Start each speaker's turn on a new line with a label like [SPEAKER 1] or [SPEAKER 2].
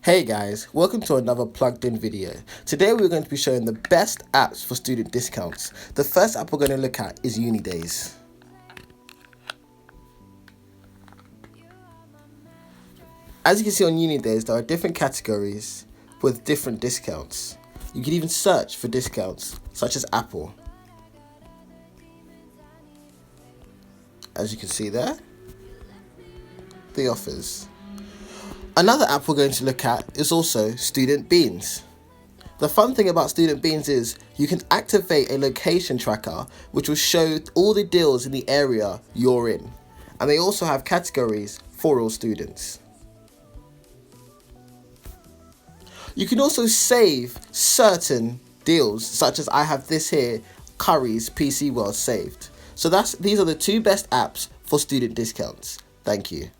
[SPEAKER 1] Hey guys, welcome to another plugged in video. Today we're going to be showing the best apps for student discounts. The first app we're going to look at is Unidays. As you can see on Unidays, there are different categories with different discounts. You can even search for discounts such as Apple. As you can see there, the offers. Another app we're going to look at is also Student Beans. The fun thing about Student Beans is you can activate a location tracker which will show all the deals in the area you're in. And they also have categories for all students. You can also save certain deals, such as I have this here, Curry's PC World saved. So these are the two best apps for student discounts. Thank you.